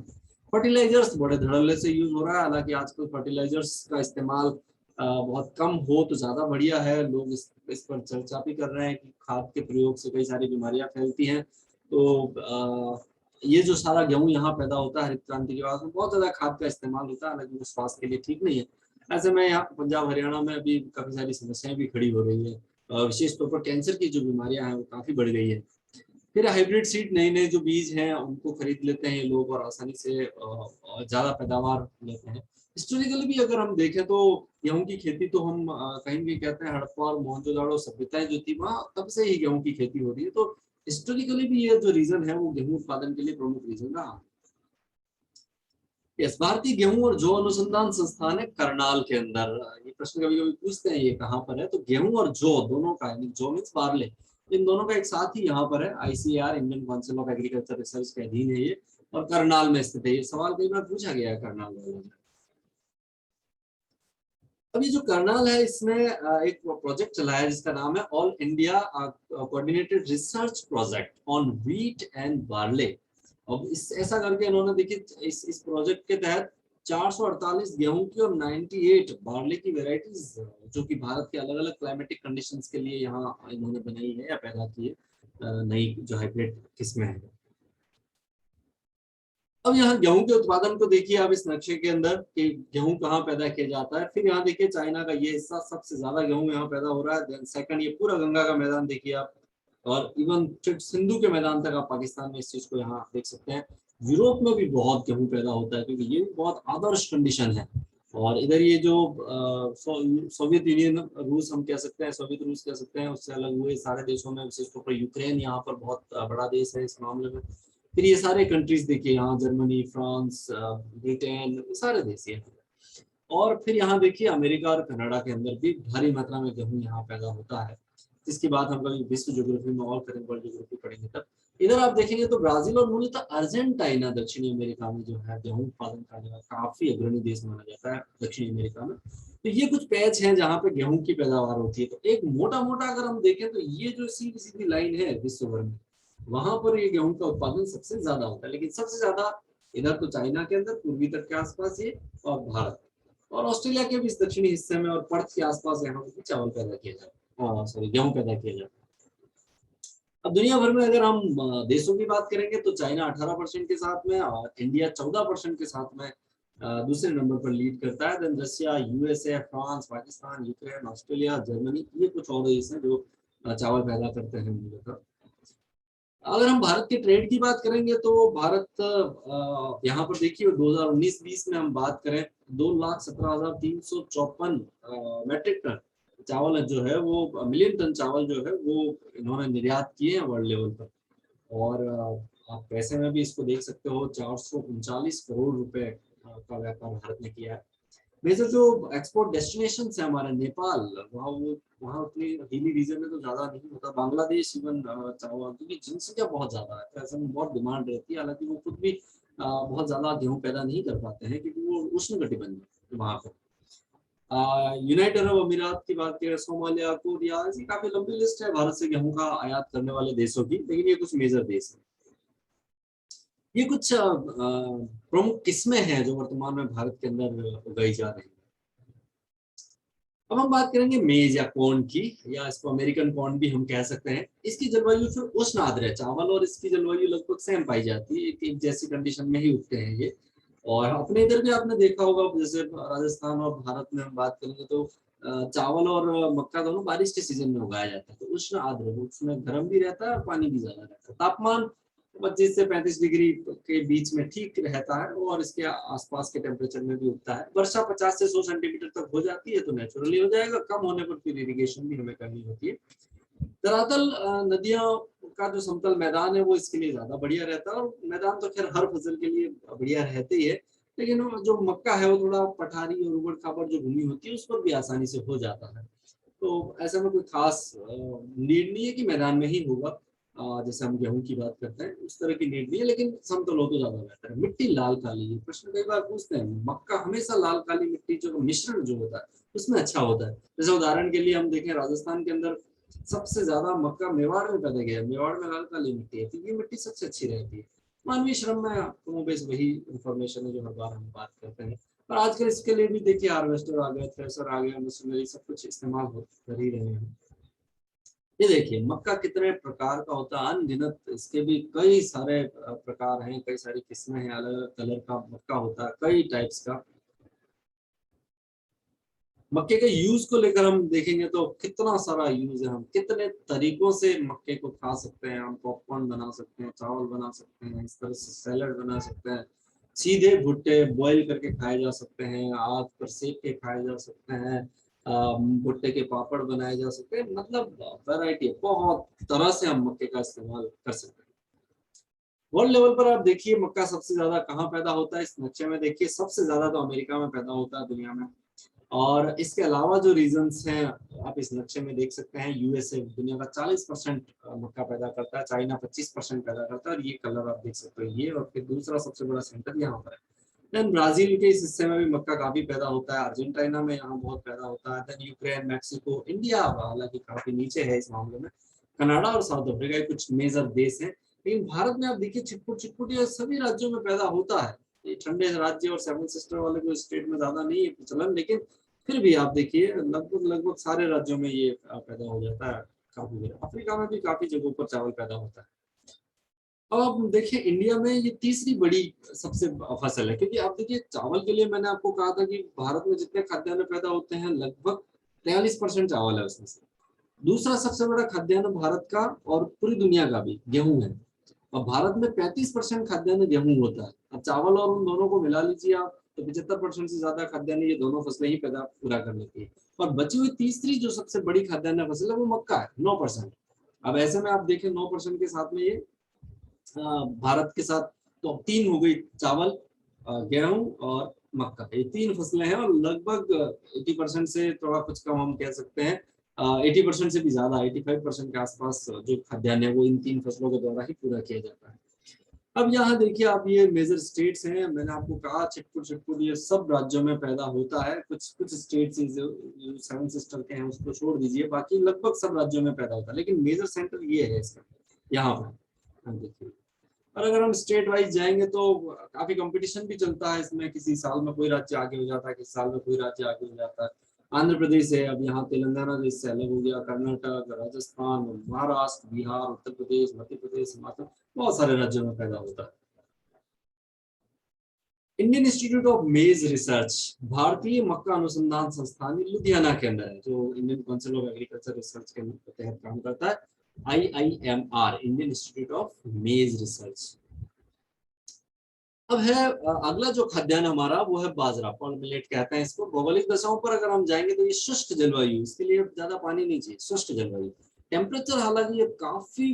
Speaker 1: फर्टिलाइजर्स बड़े धड़ल्ले से यूज हो रहा है, हालांकि आजकल फर्टिलाइजर्स का इस्तेमाल बहुत कम हो तो ज्यादा बढ़िया है। लोग इस पर चर्चा भी कर रहे हैं कि खाद के प्रयोग से कई सारी बीमारियां फैलती हैं। तो ये जो सारा गेहूं यहाँ पैदा होता है हरित क्रांति के बाद, बहुत ज्यादा खाद का इस्तेमाल होता है, हालांकि वो स्वास्थ्य के लिए ठीक नहीं है। ऐसे में यहाँ पंजाब हरियाणा में अभी काफी सारी समस्याएं भी खड़ी हो रही है, विशेष तौर पर कैंसर की जो बीमारियां हैं वो काफी बढ़ गई है। फिर हाइब्रिड सीड, नए नए जो बीज हैं उनको खरीद लेते हैं लोग और आसानी से ज्यादा पैदावार लेते हैं। हिस्टोरिकली भी अगर हम देखें तो गेहूं की खेती तो हम कहीं भी कहते हैं हड़प्पा और मोहनजोदड़ो सभ्यताएं जो थी वहां तब से ही गेहूं की खेती हो रही है, तो हिस्टोरिकली भी ये जो रीजन है वो गेहूं उत्पादन के लिए प्रमुख रीजन रहा। यस, भारतीय गेहूं और जौ अनुसंधान संस्थान है करनाल के अंदर। ये प्रश्न कभी कभी पूछते हैं ये कहाँ पर है, तो गेहूं और जौ दोनों का, यानी जौ मीन्स बार्ले, इन दोनों का एक साथ ही यहाँ पर है। ICAR, Indian council of agriculture research के अधीन है ये, और करनाल में स्थित है। ये सवाल कई बार पूछा गया है करनाल में। अब ये जो करनाल है इसमें एक प्रोजेक्ट चला है जिसका नाम है all India coordinated research project on wheat and barley. अब इस ऐसा करके इन्होंने देखिए इस प्रोजेक्ट के तहत 448 गेहूं की और 98 बार्ले की वेराइटीज, जो कि भारत के अलग अलग क्लाइमेटिक कंडीशंस के लिए यहाँ इन्होंने बनाई है या पैदा की है, नई जो हाइब्रिड किस्में हैं। अब यहाँ गेहूं के उत्पादन को देखिए आप इस नक्शे के अंदर कि गेहूं कहाँ पैदा किया जाता है। फिर यहाँ देखिए चाइना का ये हिस्सा, सबसे ज्यादा गेहूं यहाँ पैदा हो रहा है। देन सेकंड, ये पूरा गंगा का मैदान देखिए आप, और इवन सिंधु के मैदान तक आप पाकिस्तान में इस चीज को यहाँ देख सकते हैं। यूरोप में भी बहुत गेहूं पैदा होता है, क्योंकि ये बहुत आदर्श कंडीशन है। और इधर ये जो सोवियत यूनियन, रूस हम कह सकते हैं, सोवियत रूस कह सकते हैं, उससे अलग हुए सारे देशों में, विशेष तौर पर यूक्रेन यहाँ पर बहुत बड़ा देश है इस मामले में। फिर ये सारे कंट्रीज देखिए यहाँ, जर्मनी, फ्रांस, ब्रिटेन, सारे देश ये। और फिर यहाँ देखिए अमेरिका और कनाडा के अंदर भी भारी मात्रा में गेहूं यहाँ पैदा होता है, जिसकी बात हम कभी विश्व ज्योग्राफी में और करेंगे, वर्ल्ड ज्योग्राफी पढ़ेंगे तब। इधर आप देखेंगे तो ब्राजील और मूलतः अर्जेंटीना दक्षिणी अमेरिका में जो है गेहूं उत्पादन करने का काफी अग्रणी देश माना जाता है दक्षिणी अमेरिका में। तो ये कुछ पैच हैं जहाँ पे गेहूं की पैदावार होती है। तो एक मोटा मोटा अगर हम देखें तो ये जो सीधी सीधी लाइन है विश्व भर में, वहां पर ये गेहूं का उत्पादन सबसे ज्यादा होता है। लेकिन सबसे ज्यादा इधर तो चाइना के अंदर पूर्वी तट के आसपास ये, और भारत और ऑस्ट्रेलिया के भी इस दक्षिणी हिस्से में और पर्थ के आसपास यहाँ पर चावल पैदा किया जाता है, सॉरी गेहूं पैदा किया जाता है। अब दुनिया भर में अगर हम देशों की बात करेंगे तो चाइना 18% के साथ में, और इंडिया 14% के साथ में दूसरे नंबर पर लीड करता है। Then Russia, USA, France, Pakistan, Ukraine, Australia, Germany, ये कुछ और देश हैं जो चावल पैदा करते हैं मूलतः। अगर हम भारत के ट्रेड की बात करेंगे तो भारत यहाँ पर देखिए 2019-20 में हम बात करें 2,17,354 मेट्रिक टन चावल जो है वो, मिलियन टन चावल जो है वो इन्होंने निर्यात किए हैं वर्ल्ड लेवल पर। और आप पैसे में भी इसको देख सकते हो, 439 करोड़ रुपए का व्यापार भारत ने किया है। मेजर जो एक्सपोर्ट डेस्टिनेशन है हमारे, नेपाल, वहाँ उतनी हिली रीजन में तो ज्यादा नहीं होता, बांग्लादेश इवन चावल, क्योंकि जनसंख्या बहुत ज्यादा है तो ऐसे में बहुत डिमांड रहती है। हालांकि वो खुद भी बहुत ज्यादा गेहूं पैदा नहीं कर पाते हैं, क्योंकि वो उष्ण कटिबंध वहाँ पर। यूनाइटेड अरब अमीरात की बात करें, सोमालिया, कोरिया, ऐसी काफी लंबी लिस्ट है भारत से गेहूं का आयात करने वाले देशों की, लेकिन ये कुछ मेजर देश है। ये कुछ प्रमुख किस्में हैं जो वर्तमान में भारत के अंदर उगाई जा रही है। अब हम बात करेंगे मेज या कॉर्न की, या इसको अमेरिकन कॉर्न भी हम कह सकते हैं। इसकी जलवायु फिर उष्ण आर्द्र है, चावल और इसकी जलवायु लगभग सेम पाई जाती है, एक जैसी कंडीशन में ही उगते हैं ये। और अपने इधर भी आपने देखा होगा, जैसे राजस्थान और भारत में हम बात करेंगे तो चावल और मक्का दोनों बारिश के सीजन में उगाया जाता है। तो उष्ण आर्द्र, उसमें गर्म भी रहता है और पानी भी ज्यादा रहता है। तापमान 25 से 35 डिग्री के बीच में ठीक रहता है और इसके आसपास के टेम्परेचर में भी उगता है। वर्षा 50 से 100 सेंटीमीटर तक हो जाती है तो नेचुरली हो जाएगा, कम होने पर फिर इरिगेशन भी हमें करनी होती है। धरातल नदियों का जो समतल मैदान है वो इसके लिए ज्यादा बढ़िया रहता है, और मैदान तो खैर हर फसल के लिए बढ़िया रहते ही है, लेकिन जो मक्का है वो थोड़ा पठारी और उबड़ खाबड़ जो भूमि होती है उस पर भी आसानी से हो जाता है। तो ऐसे में कोई खास नीड नहीं है कि मैदान में ही होगा, जैसे हम गेहूं की बात करते हैं उस तरह की नीड नहीं है, लेकिन समतल हो तो ज्यादा बेहतर है। मिट्टी लाल काली है, प्रश्न कई बार पूछते हैं, मक्का हमेशा लाल काली मिट्टी जो मिश्रण जो होता है उसमें अच्छा होता है। जैसे उदाहरण के लिए हम देखें, राजस्थान के अंदर सबसे ज्यादा मक्का मेवाड़ में पैदा गया है, मेवाड़ में लाल काली मिट्टी है, तो ये मिट्टी सबसे अच्छी रहती है। मानवीय श्रम में कमो बेश वही इंफॉर्मेशन है जो हर बार हम बात करते हैं। और आजकल इसके लिए भी देखिए हार्वेस्टर आ गया, थ्रेशर आ गया, मशीनरी सब कुछ इस्तेमाल कर ही रहे हैं। ये देखिए मक्का कितने प्रकार का होता है, अनगिनत इसके भी कई सारे प्रकार हैं, कई सारी किस्में हैं, अलग अलग कलर का मक्का होता है, कई टाइप्स का। मक्के के यूज को लेकर हम देखेंगे तो कितना सारा यूज है, हम कितने तरीकों से मक्के को खा सकते हैं। हम पॉपकॉर्न बना सकते हैं, चावल बना सकते हैं, इस तरह से सैलड बना सकते हैं, सीधे भुट्टे बॉईल करके खाए जा सकते हैं, आग पर सेक के खाए जा सकते हैं, भुट्टे के पापड़ बनाए जा सकते हैं। मतलब वैरायटी, बहुत तरह से हम मक्के का इस्तेमाल कर सकते हैं। वर्ल्ड लेवल पर आप देखिए मक्का सबसे ज्यादा कहाँ पैदा होता है, इस नक्शे में देखिए सबसे ज्यादा तो अमेरिका में पैदा होता है दुनिया में। और इसके अलावा जो रीजन्स हैं आप इस नक्शे में देख सकते हैं, यूएसए दुनिया का 40% मक्का पैदा करता है, चाइना 25% पैदा करता है, और ये कलर आप देख सकते हो ये, और फिर दूसरा सबसे बड़ा सेंटर यहाँ पर है। देन ब्राजील के इस हिस्से में भी मक्का काफी पैदा होता है, अर्जेंटीना में यहाँ बहुत पैदा होता है, देन यूक्रेन, मैक्सिको, इंडिया हालांकि काफी नीचे है इस मामले में, कनाडा और साउथ अफ्रीका कुछ मेजर देश हैं। लेकिन भारत में आप देखिए छिटपुट छिटपुट ये सभी राज्यों में पैदा होता है। ये ठंडे राज्य और सेवन सिस्टर वाले जो स्टेट में ज्यादा नहीं है प्रचलन, लेकिन फिर भी आप देखिए लगभग लगभग सारे राज्यों में ये पैदा हो जाता है। काफी अफ्रीका में भी काफी जगहों पर चावल पैदा होता है। अब आप देखिए इंडिया में ये तीसरी बड़ी सबसे फसल है, क्योंकि आप देखिए चावल के लिए मैंने आपको कहा था कि भारत में जितने खाद्यान्न पैदा होते हैं लगभग 43% चावल है उसमें से। दूसरा सबसे बड़ा खाद्यान्न भारत का और पूरी दुनिया का भी गेहूं है। और भारत में 35% खाद्यान्न गेहूं होता है। अब चावल और उन दोनों को मिला लीजिए आप तो 75% से ज्यादा खाद्यान्न ये दोनों फसलें ही पैदा पूरा कर लेती है। और बची हुई तीसरी जो सबसे बड़ी खाद्यान्न फसल है वो मक्का है, 9%। अब ऐसे में आप देखें 9% के साथ में ये भारत के साथ तो तीन हो गई, चावल, गेहूं और मक्का, ये तीन फसलें हैं, और लगभग 80% से थोड़ा कुछ कम हम कह सकते हैं, 80% से भी ज्यादा 85% के आसपास जो खाद्यान्न है वो इन तीन फसलों के द्वारा ही पूरा किया जाता है। अब यहाँ देखिए आप ये मेजर स्टेट्स हैं, मैंने आपको कहा छिटपुट छिटपुट ये सब राज्यों में पैदा होता है, कुछ कुछ स्टेट्स जो सेवन सिस्टर के हैं उसको छोड़ दीजिए, बाकी लगभग सब राज्यों में पैदा होता है, लेकिन मेजर सेंटर ये है इसका यहाँ पर हम देखिए। और अगर हम स्टेट वाइज जाएंगे तो काफी कंपटीशन भी चलता है इसमें, किसी साल में कोई राज्य आगे हो जाता है, किसी साल में कोई राज्य आगे हो जाता है। आंध्र प्रदेश है, अब यहाँ तेलंगाना जो इससे अलग हो गया, कर्नाटक, राजस्थान, महाराष्ट्र, बिहार, उत्तर प्रदेश, मध्य प्रदेश, हिमाचल, बहुत सारे राज्यों में पैदा होता है। इंडियन इंस्टीट्यूट ऑफ मेज रिसर्च भारतीय मक्का अनुसंधान संस्थान लुधियाना के अंदर है, जो Indian council of agriculture research के तहत काम करता है। IIMR, इंडियन इंस्टीट्यूट ऑफ मेज रिसर्च। अब है अगला जो खाद्यान्न हमारा वो है बाजरा, पॉल मिलेट कहते हैं इसको। भौगोलिक दशाओं पर अगर हम जाएंगे तो ये शुष्क जलवायु, इसके लिए ज्यादा पानी नहीं चाहिए, शुष्क जलवायु। टेम्परेचर हालांकि ये काफी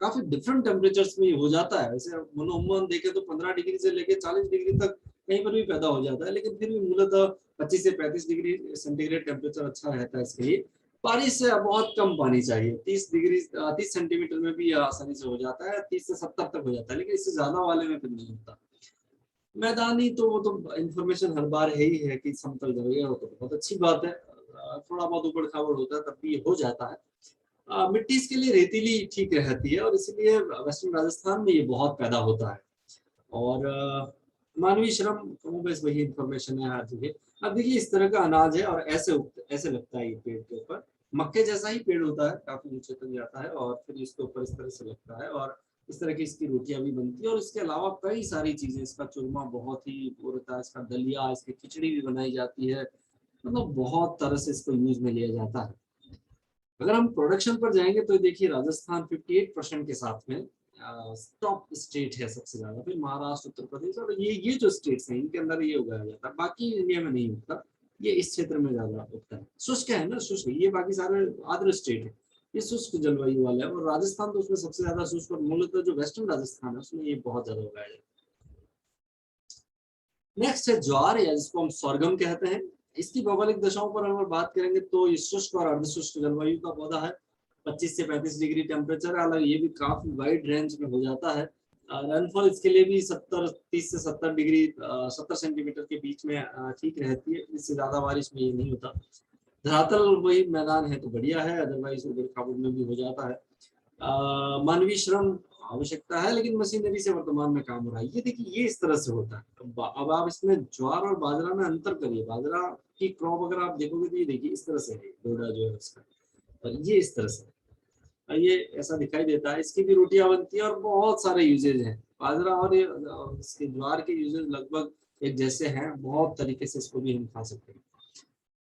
Speaker 1: काफी डिफरेंट टेम्परेचर्स में हो जाता है, वैसे मनोमन देखे तो 15 डिग्री से लेकर 40 डिग्री तक कहीं पर भी पैदा हो जाता है, लेकिन फिर भी मूलतः 25 से 35 डिग्री सेंटीग्रेड टेम्परेचर अच्छा रहता है इसके लिए। बारिश से बहुत कम पानी चाहिए, 30 सेंटीमीटर में भी आसानी से हो जाता है, 30 से 70 तक हो जाता है, लेकिन इससे ज्यादा वाले में फिर नहीं होता। मैदानी तो वो तो इंफॉर्मेशन हर बार है ही है कि समतल जगह हो तो बहुत अच्छी बात है, थोड़ा बहुत ऊबड़ खाबड़ होता है तब भी ये हो जाता है। मिट्टी इसके लिए रेतीली ठीक रहती है, और इसलिए वेस्टर्न राजस्थान में ये बहुत पैदा होता है। और मानवीय श्रम बस वही इंफॉर्मेशन है हर जगह। अब देखिए इस तरह का अनाज है, और ऐसे ऐसे लगता है ये पेड़ के ऊपर, मक्के जैसा ही पेड़ होता है, काफी ऊंचे तक जाता है, और फिर इसके ऊपर इस तरह से लगता है, और इस तरह की इसकी रोटियां भी बनती है, और इसके अलावा कई सारी चीजें, इसका चूरमा बहुत ही वो रहता है, इसका दलिया, इसकी खिचड़ी भी बनाई जाती है, मतलब बहुत तरह से इसको यूज में लिया जाता है। अगर हम प्रोडक्शन पर जाएंगे तो देखिए राजस्थान 58% के साथ में टॉप स्टेट है सबसे ज्यादा, फिर महाराष्ट्र, उत्तर प्रदेश, और ये जो स्टेट्स हैं इनके अंदर ये उगाया जाता है, बाकी इंडिया में नहीं उगता। ये इस क्षेत्र में ज्यादा उगता है। शुष्क है ना, शुष्क, ये बाकी सारे आर्द्र स्टेट है, ये शुष्क जलवायु वाला है। और राजस्थान तो उसमें सबसे ज्यादा शुष्क, और मूलतः जो वेस्टर्न राजस्थान है उसमें ये बहुत ज्यादा उगाया जाता है। नेक्स्ट है ज्वार, या जिसको हम sorghum कहते हैं। इसकी भौगोलिक दशाओं पर अगर बात करेंगे तो ये शुष्क और अर्धशुष्क जलवायु का पौधा है। 25 से 35 डिग्री टेम्परेचर है, हालांकि ये भी काफी वाइड रेंज में हो जाता है। रेनफॉल इसके लिए भी 30 से 70 डिग्री 70 सेंटीमीटर के बीच में ठीक रहती है, इससे ज्यादा बारिश में ये नहीं होता। धरातल वही मैदान है तो बढ़िया है, अदरवाइज उबड़ खाबड़ में भी हो जाता है। मानवीय श्रम आवश्यकता है, लेकिन मशीनरी से वर्तमान में काम हो रहा है। ये देखिए, ये इस तरह से होता है। अब आप इसमें ज्वार और बाजरा में अंतर करिए। बाजरा की क्रॉप अगर आप देखोगे तो ये देखिए इस तरह से है, डोडा जो है उसका, और ये इस तरह से, ये ऐसा दिखाई देता है। इसकी भी रोटियां बनती है और बहुत सारे यूजेज हैं। बाजरा और ये इसके ज्वार के यूजेज लगभग एक जैसे हैं, बहुत तरीके से इसको भी हम खा सकते हैं।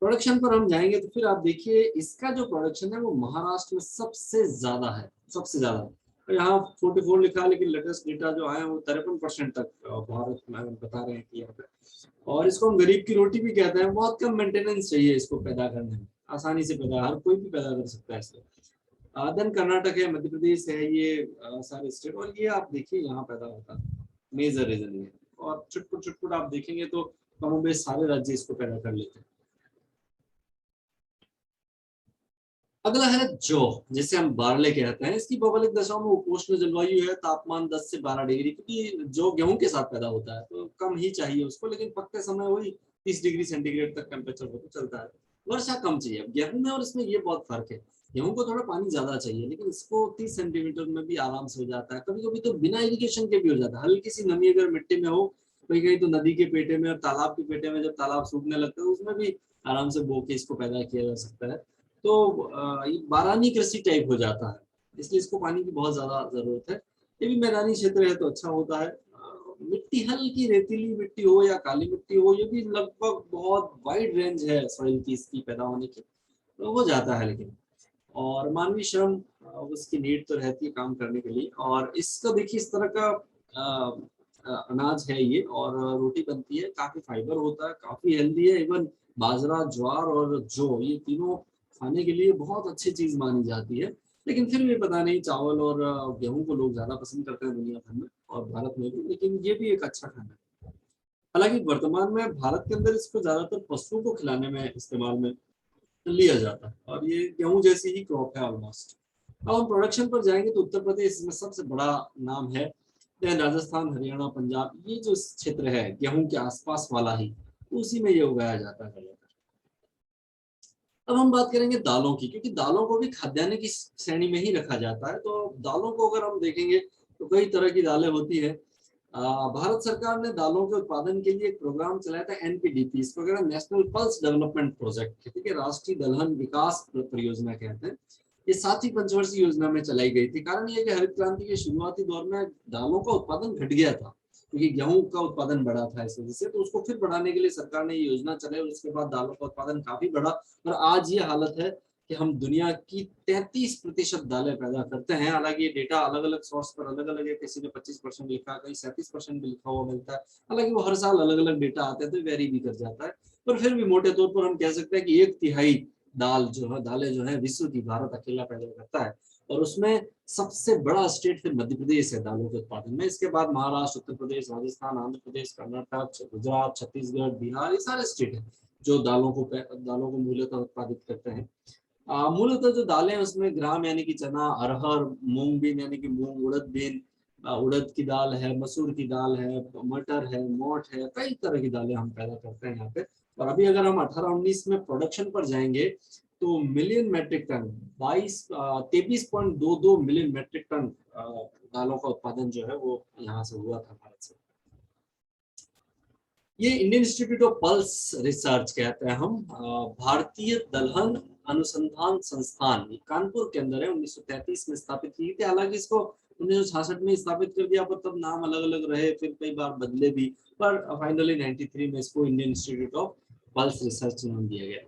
Speaker 1: प्रोडक्शन पर हम जाएंगे तो फिर आप देखिए इसका जो प्रोडक्शन है वो महाराष्ट्र में सबसे ज्यादा है, सबसे ज्यादा। तो यहाँ 44 लिखा है, लेकिन लेटेस्ट डेटा जो आए हैं वो 53% तक भारत में बता रहे हैं कि यहाँ पे। और इसको हम गरीब की रोटी भी कहते हैं। बहुत कम मेंटेनेंस चाहिए इसको पैदा करने में, आसानी से पैदा, हर कोई भी पैदा कर सकता है इसको। देन कर्नाटक है, मध्य प्रदेश है, ये सारे स्टेट, और ये आप देखिए यहाँ पैदा होता है, मेजर रीजन ये। और चुटपुट चुटपुट आप देखेंगे तो कम बेश सारे राज्य इसको पैदा कर लेते हैं। अगला है जौ, जिसे हम बारले कहते हैं। इसकी भौगोलिक दशाओं में उपोष्ण जलवायु है, तापमान 10 से 12 डिग्री, क्योंकि जो गेहूं के साथ पैदा होता है तो कम ही चाहिए उसको, लेकिन पकते समय वही 30 डिग्री सेंटीग्रेड तक टेम्परेचर हो तो चलता है। वर्षा कम चाहिए। अब गेहूं में और इसमें ये बहुत फर्क है, गेहूं को थोड़ा पानी ज्यादा चाहिए, लेकिन इसको 30 सेंटीमीटर में भी आराम से हो जाता है। कभी कभी तो बिना इरिगेशन के भी हो जाता है। हल्की सी नमी अगर मिट्टी में हो, कहीं कहीं तो नदी के पेटे में और तालाब के पेटे में, जब तालाब सूखने लगता है उसमें भी आराम से बो के इसको पैदा किया जा सकता है। तो ये बारानी कृषि टाइप हो जाता है, इसलिए इसको पानी की बहुत ज्यादा जरूरत है। ये भी मैदानी क्षेत्र है तो अच्छा होता है। मिट्टी हल्की रेतीली मिट्टी हो या काली मिट्टी हो, ये भी लगभग बहुत वाइड रेंज है सॉइल की इसकी पैदा होने की, तो हो जाता है। लेकिन और मानवीय श्रम उसकी नीड तो रहती है काम करने के लिए। और इसका देखिए इस तरह का अनाज है ये, और रोटी बनती है, काफी फाइबर होता है, काफी हेल्दी है। इवन बाजरा, ज्वार और जौ, ये तीनों खाने के लिए बहुत अच्छी चीज मानी जाती है। लेकिन फिर भी पता नहीं, चावल और गेहूं को लोग ज्यादा पसंद करते हैं दुनिया भर में और भारत में भी, लेकिन ये भी एक अच्छा खाना है। हालांकि वर्तमान में भारत के अंदर इसको ज्यादातर पशुओं को खिलाने में इस्तेमाल में लिया जाता है, और ये गेहूं जैसी ही क्रॉप है ऑलमोस्ट। अब हम प्रोडक्शन पर जाएंगे तो उत्तर प्रदेश इसमें सबसे बड़ा नाम है। देन राजस्थान, हरियाणा, पंजाब, ये जो क्षेत्र है गेहूं के आसपास वाला ही, उसी में ये उगाया जाता है। अब हम बात करेंगे दालों की, क्योंकि दालों को भी खाद्यान्न की श्रेणी में ही रखा जाता है। तो दालों को अगर हम देखेंगे तो कई तरह की दालें होती है। भारत सरकार ने दालों के उत्पादन के लिए एक प्रोग्राम चलाया था, एनपीडीपी, इसको कहते हैं नेशनल पल्स डेवलपमेंट प्रोजेक्ट, ठीक है, राष्ट्रीय दलहन विकास परियोजना कहते हैं। ये 7वीं पंचवर्षीय योजना में चलाई गई थी। कारण ये कि हरित क्रांति के शुरुआती दौर में दालों का उत्पादन घट गया था, क्योंकि गेहूं का उत्पादन बढ़ा था इस वजह से। तो उसको फिर बढ़ाने के लिए सरकार ने ये योजना चलाई, और उसके बाद दालों का उत्पादन काफी बढ़ा। और आज ये हालत है कि हम दुनिया की 33% दालें पैदा करते हैं। हालांकि ये डेटा अलग अलग सोर्स पर अलग अलग है, किसी ने 25% लिखा, कहीं 37% भी लिखा हुआ मिलता है। हालांकि वो हर साल अलग अलग डेटा आते हैं तो वेरी भी कर जाता है। पर फिर भी मोटे तौर पर हम कह सकते हैं कि 1/3 दालें जो है विश्व की भारत अकेला पैदा करता है। और उसमें सबसे बड़ा स्टेट फिर मध्य प्रदेश है दालों के उत्पादन में। इसके बाद महाराष्ट्र, उत्तर प्रदेश, राजस्थान, आंध्र प्रदेश, कर्नाटक, गुजरात, छत्तीसगढ़, बिहार, ये सारे स्टेट हैं जो दालों को मूलतः उत्पादित करते हैं। मूलतः जो दालें हैं उसमें ग्राम यानी कि चना, अरहर, मूंग बीन यानी कि मूंग, उड़द बीन, उड़द की दाल है, मसूर की दाल है, मटर है, मोठ है, कई तरह की दालें हम पैदा करते हैं यहाँ पे। और अभी अगर हम 18-19 में प्रोडक्शन पर जाएंगे तो million metric ton, 23.22 million metric ton दालों का उत्पादन जो है वो यहाँ से हुआ था, भारत से। ये Indian institute of pulse research कहते हैं हम, भारतीय दलहन अनुसंधान संस्थान, कानपुर के अंदर है। 1933 में स्थापित की थी। हालांकि इसको 1966 में स्थापित कर दिया, पर तब नाम अलग अलग रहे, फिर कई बार बदले भी, पर फाइनली 93 में इसको Indian institute of pulse research नाम दिया गया।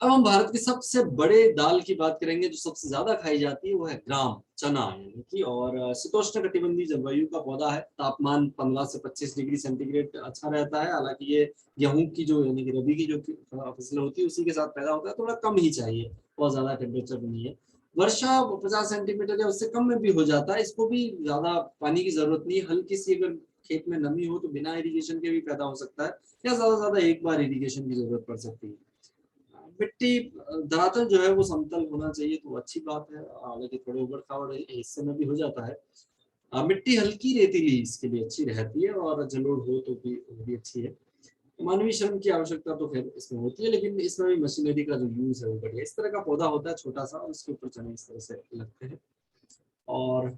Speaker 1: अब हम भारत की सबसे बड़े दाल की बात करेंगे, जो सबसे ज्यादा खाई जाती है वो है ग्राम चना, यानी कि, और शीतोष्ण कटिबंधीय जलवायु का पौधा है। तापमान 15 से 25 डिग्री सेंटीग्रेड अच्छा रहता है। हालांकि ये गेहूं की जो, यानी कि रबी की जो फसल होती है उसी के साथ पैदा होता है, थोड़ा कम ही चाहिए, बहुत ज्यादा टेम्परेचर भी नहीं है। वर्षा 50 सेंटीमीटर या उससे कम में भी हो जाता है, इसको भी ज्यादा पानी की जरूरत नहीं है। हल्की सी अगर खेत में नमी हो तो बिना इरिगेशन के भी पैदा हो सकता है, या ज्यादा से ज्यादा एक बार इरिगेशन की जरूरत पड़ सकती है। मिट्टी, धरातल जो है वो समतल होना चाहिए तो अच्छी बात है, हालांकि थोड़े उबड़ खाबड़ हिस्से में भी हो जाता है। मिट्टी हल्की रेतीली इसके लिए अच्छी रहती है, और जलोढ़ हो तो भी वो भी अच्छी है। मानवीय श्रम की आवश्यकता तो खैर इसमें होती है, लेकिन इसमें भी मशीनरी का जो यूज है वो बढ़िया। इस तरह का पौधा होता है छोटा सा, और उसके ऊपर चने इस तरह से लगते हैं। और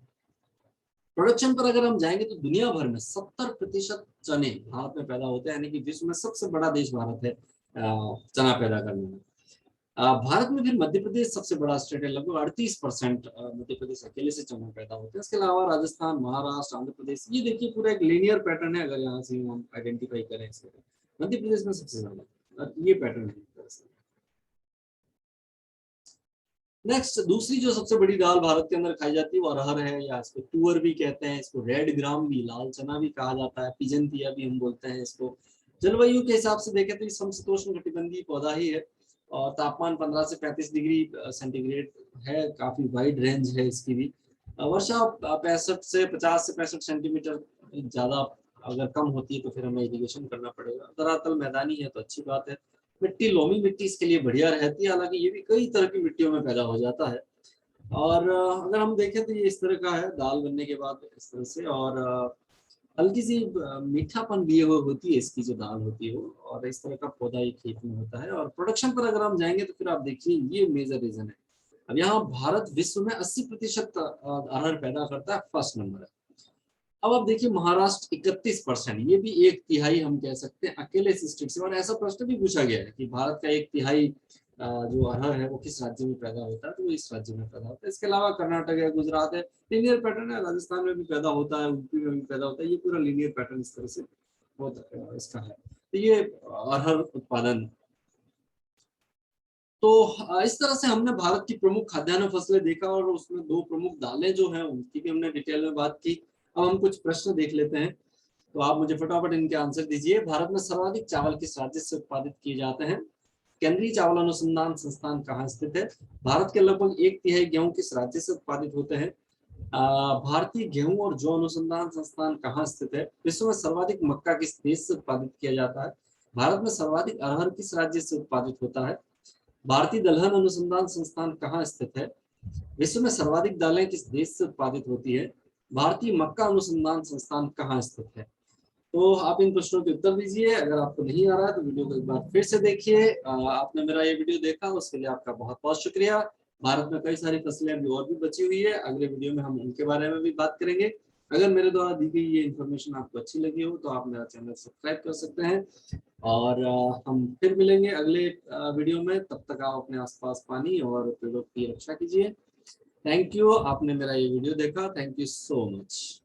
Speaker 1: प्रोडक्शन पर अगर हम जाएंगे तो दुनिया भर में 70% चने भारत में पैदा होते हैं, यानी कि विश्व में सबसे बड़ा देश भारत है चना पैदा करने में। भारत में फिर मध्य प्रदेश सबसे बड़ा स्टेट है, लगभग 38% मध्य प्रदेश अकेले से चना पैदा होते हैं। इसके अलावा राजस्थान, महाराष्ट्र, आंध्र प्रदेश, ये देखिए पूरा एक लीनियर पैटर्न है। अगर यहाँ से हम आइडेंटिफाई करें इसको, मध्य प्रदेश में सबसे ज्यादा ये पैटर्न है। नेक्स्ट, दूसरी जो सबसे बड़ी दाल भारत के अंदर खाई जाती है वो अरहर है, या इसको तुअर भी कहते हैं, इसको रेड ग्राम भी, लाल चना भी कहा जाता है, पिजंतिया भी हम बोलते हैं इसको। जलवायु के हिसाब से देखें तो ये समशीतोष्ण कटिबंधीय पौधा ही है, और तापमान 15 से 35 डिग्री सेंटीग्रेड है, काफी वाइड रेंज है इसकी भी। वर्षा 65 से 50 से 65 सेंटीमीटर, ज्यादा अगर कम होती है तो फिर हमें इरिगेशन करना पड़ेगा। धरातल मैदानी है तो अच्छी बात है। मिट्टी, लोमी मिट्टी इसके लिए बढ़िया रहती है, हालांकि ये भी कई तरह की मिट्टियों में पैदा हो जाता है। और अगर हम देखें तो ये इस तरह का है दाल बनने के बाद इस तरह से, और हल्की सी मीठापन लिए हुए होती है इसकी जो दाल होती है वो, और इस तरह का पौधा ये खेत में होता है। और प्रोडक्शन पर अगर हम जाएंगे तो फिर आप देखिए ये मेजर रीजन है। अब यहाँ भारत विश्व में 80% अरहर पैदा करता है, फर्स्ट नंबर है। अब आप देखिए महाराष्ट्र 31%, ये भी एक तिहाई हम कह सकते हैं अकेले इस स्टेट से। और ऐसा प्रश्न भी पूछा गया है कि भारत का एक तिहाई जो अरहर है वो किस राज्य में पैदा होता है, तो वो इस राज्य में पैदा होता है। इसके अलावा कर्नाटक है, गुजरात है, लीनियर पैटर्न है, राजस्थान में भी पैदा होता है, यूपी में भी पैदा होता है, ये पूरा लीनियर पैटर्न इस तरह से बहुत इसका है। तो ये अरहर उत्पादन, तो इस तरह से हमने भारत की प्रमुख खाद्यान्न फसलें देखा, और उसमें दो प्रमुख दालें जो हैं उनकी भी हमने डिटेल में बात की। अब हम कुछ प्रश्न देख लेते हैं, तो आप मुझे फटाफट इनके आंसर दीजिए। भारत में सर्वाधिक चावल किस राज्य से उत्पादित किए जाते हैं? केंद्रीय चावल अनुसंधान संस्थान कहाँ स्थित है? भारत के लगभग एक तिहाई गेहूं किस राज्य से उत्पादित होते हैं? भारतीय गेहूं और जौ अनुसंधान संस्थान कहाँ स्थित है? विश्व में सर्वाधिक मक्का किस देश से उत्पादित किया जाता है? भारत में सर्वाधिक अरहर किस राज्य से उत्पादित होता है? भारतीय दलहन अनुसंधान संस्थान कहाँ स्थित है? विश्व में सर्वाधिक दालें किस देश से उत्पादित होती है? भारतीय मक्का अनुसंधान संस्थान कहाँ स्थित है? तो आप इन प्रश्नों के उत्तर दीजिए। अगर आपको नहीं आ रहा है तो वीडियो को एक बार फिर से देखिए। आपने मेरा ये वीडियो देखा उसके लिए आपका बहुत बहुत शुक्रिया। भारत में कई सारी फसलें अभी और भी बची हुई है, अगले वीडियो में हम उनके बारे में भी बात करेंगे। अगर मेरे द्वारा दी गई ये इन्फॉर्मेशन आपको अच्छी लगी हो तो आप मेरा चैनल सब्सक्राइब कर सकते हैं, और हम फिर मिलेंगे अगले वीडियो में। तब तक आप अपने आसपास पानी और पेड़ों की रक्षा कीजिए। थैंक यू, आपने मेरा ये वीडियो देखा, थैंक यू सो मच।